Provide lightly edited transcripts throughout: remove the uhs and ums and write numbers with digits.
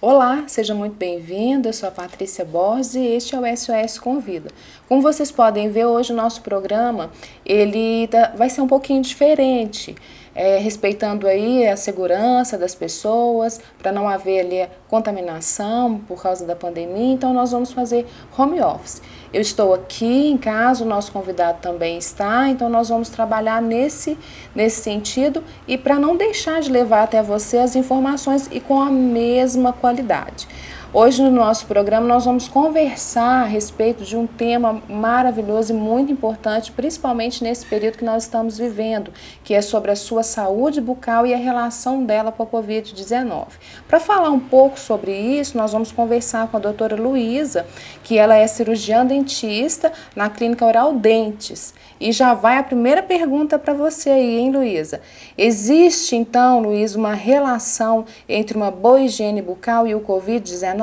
Olá, seja muito bem-vindo. Eu sou a Patrícia Borges e este é o SOS Convida. Como vocês podem ver, hoje o nosso programa vai ser um pouquinho diferente, respeitando aí a segurança das pessoas, para não haver ali contaminação por causa da pandemia. Então nós vamos fazer home office. Eu estou aqui em casa, o nosso convidado também está, então nós vamos trabalhar nesse sentido e para não deixar de levar até você as informações e com a mesma qualidade. Hoje no nosso programa nós vamos conversar a respeito de um tema maravilhoso e muito importante, principalmente nesse período que nós estamos vivendo, que é sobre a sua saúde bucal e a relação dela com a Covid-19. Para falar um pouco sobre isso, nós vamos conversar com a doutora Luísa, que ela é cirurgiã dentista na Clínica Oral Dentes. E já vai a primeira pergunta para você aí, hein, Luísa? Existe, então, Luísa, uma relação entre uma boa higiene bucal e o Covid-19?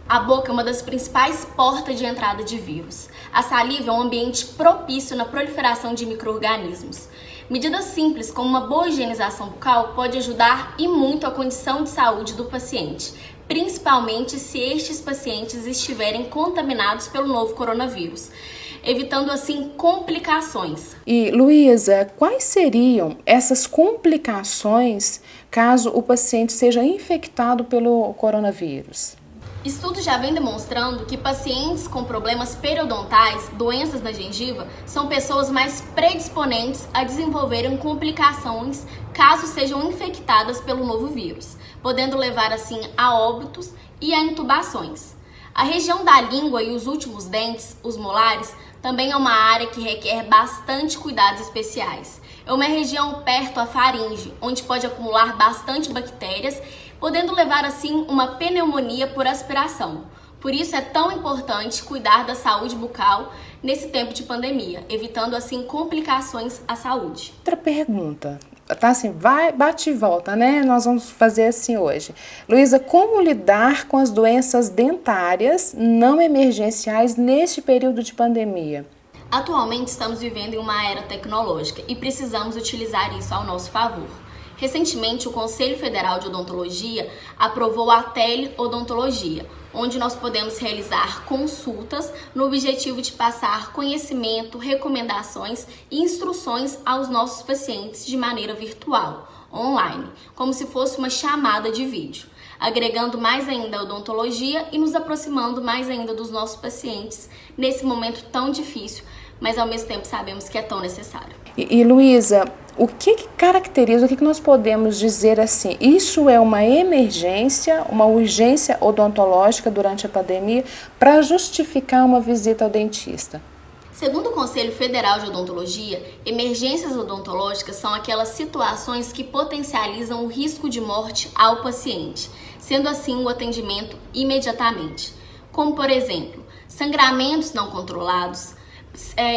A boca é uma das principais portas de entrada de vírus. A saliva é um ambiente propício na proliferação de micro-organismos. Medidas simples, como uma boa higienização bucal, pode ajudar e muito a condição de saúde do paciente, principalmente se estes pacientes estiverem contaminados pelo novo coronavírus, evitando assim complicações. E, Luísa, quais seriam essas complicações caso o paciente seja infectado pelo coronavírus? Estudos já vêm demonstrando que pacientes com problemas periodontais, doenças na gengiva, são pessoas mais predisponentes a desenvolverem complicações caso sejam infectadas pelo novo vírus, podendo levar assim a óbitos e a intubações. A região da língua e os últimos dentes, os molares, também é uma área que requer bastante cuidados especiais. É uma região perto à faringe, onde pode acumular bastante bactérias, podendo levar assim uma pneumonia por aspiração. Por isso é tão importante cuidar da saúde bucal nesse tempo de pandemia, evitando assim complicações à saúde. Outra pergunta, tá assim, bate e volta, né? Nós vamos fazer assim hoje. Luísa, como lidar com as doenças dentárias não emergenciais neste período de pandemia? Atualmente estamos vivendo em uma era tecnológica e precisamos utilizar isso ao nosso favor. Recentemente, o Conselho Federal de Odontologia aprovou a teleodontologia, onde nós podemos realizar consultas no objetivo de passar conhecimento, recomendações e instruções aos nossos pacientes de maneira virtual, online, como se fosse uma chamada de vídeo, agregando mais ainda a odontologia e nos aproximando mais ainda dos nossos pacientes nesse momento tão difícil, mas ao mesmo tempo sabemos que é tão necessário. E Luísa, o que caracteriza, o que nós podemos dizer assim, isso é uma emergência, uma urgência odontológica durante a pandemia para justificar uma visita ao dentista? Segundo o Conselho Federal de Odontologia, emergências odontológicas são aquelas situações que potencializam o risco de morte ao paciente, sendo assim o atendimento imediatamente, como por exemplo, sangramentos não controlados,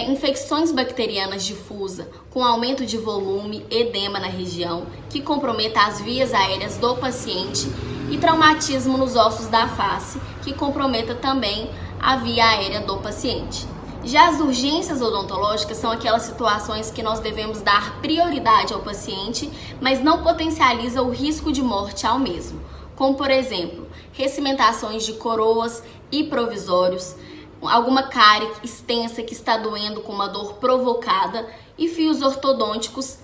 infecções bacterianas difusas com aumento de volume, edema na região, que comprometa as vias aéreas do paciente e traumatismo nos ossos da face, que comprometa também a via aérea do paciente. Já as urgências odontológicas são aquelas situações que nós devemos dar prioridade ao paciente, mas não potencializa o risco de morte ao mesmo, como por exemplo, recimentações de coroas e provisórios, alguma cárie extensa que está doendo com uma dor provocada e fios ortodônticos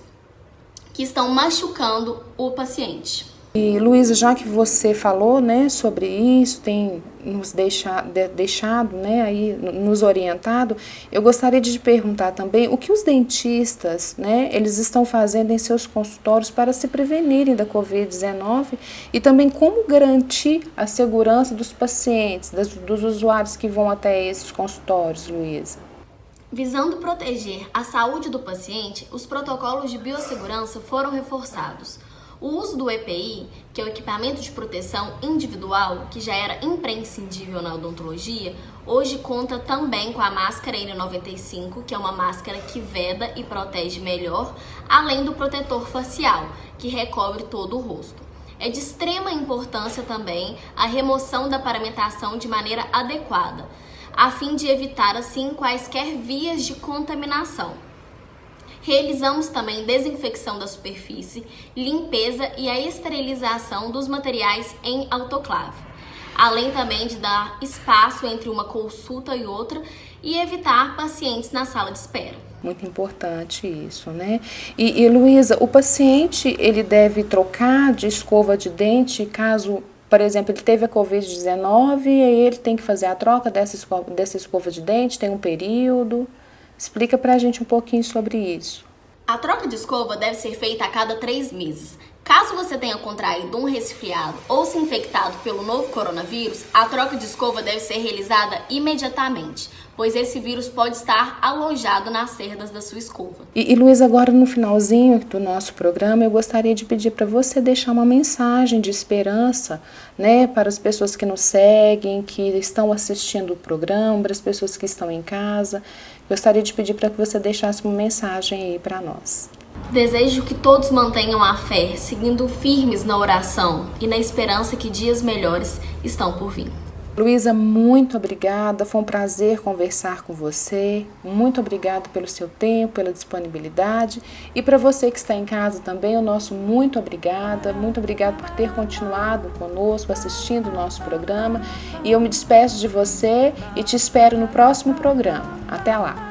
que estão machucando o paciente. E Luísa, já que você falou, né, sobre isso, tem nos deixado, né, aí nos orientado, eu gostaria de te perguntar também o que os dentistas, né, eles estão fazendo em seus consultórios para se prevenirem da Covid-19 e também como garantir a segurança dos pacientes, dos usuários que vão até esses consultórios, Luísa. Visando proteger a saúde do paciente, os protocolos de biossegurança foram reforçados. O uso do EPI, que é o equipamento de proteção individual, que já era imprescindível na odontologia, hoje conta também com a máscara N95, que é uma máscara que veda e protege melhor, além do protetor facial, que recobre todo o rosto. É de extrema importância também a remoção da paramentação de maneira adequada, a fim de evitar assim quaisquer vias de contaminação. Realizamos também desinfecção da superfície, limpeza e a esterilização dos materiais em autoclave, além também de dar espaço entre uma consulta e outra e evitar pacientes na sala de espera. Muito importante isso, né? E Luísa, o paciente, ele deve trocar de escova de dente caso, por exemplo, ele teve a Covid-19 e aí ele tem que fazer a troca dessa escova de dente, tem um período? Explica pra gente um pouquinho sobre isso. A troca de escova deve ser feita a cada 3 meses. Caso você tenha contraído um resfriado ou se infectado pelo novo coronavírus, a troca de escova deve ser realizada imediatamente, pois esse vírus pode estar alojado nas cerdas da sua escova. E Luísa, agora no finalzinho do nosso programa, eu gostaria de pedir para você deixar uma mensagem de esperança, né, para as pessoas que nos seguem, que estão assistindo o programa, para as pessoas que estão em casa. Gostaria de pedir para que você deixasse uma mensagem aí para nós. Desejo que todos mantenham a fé, seguindo firmes na oração e na esperança que dias melhores estão por vir. Luísa, muito obrigada, foi um prazer conversar com você, muito obrigada pelo seu tempo, pela disponibilidade, e para você que está em casa também, o nosso muito obrigada por ter continuado conosco, assistindo o nosso programa, e eu me despeço de você e te espero no próximo programa. Até lá!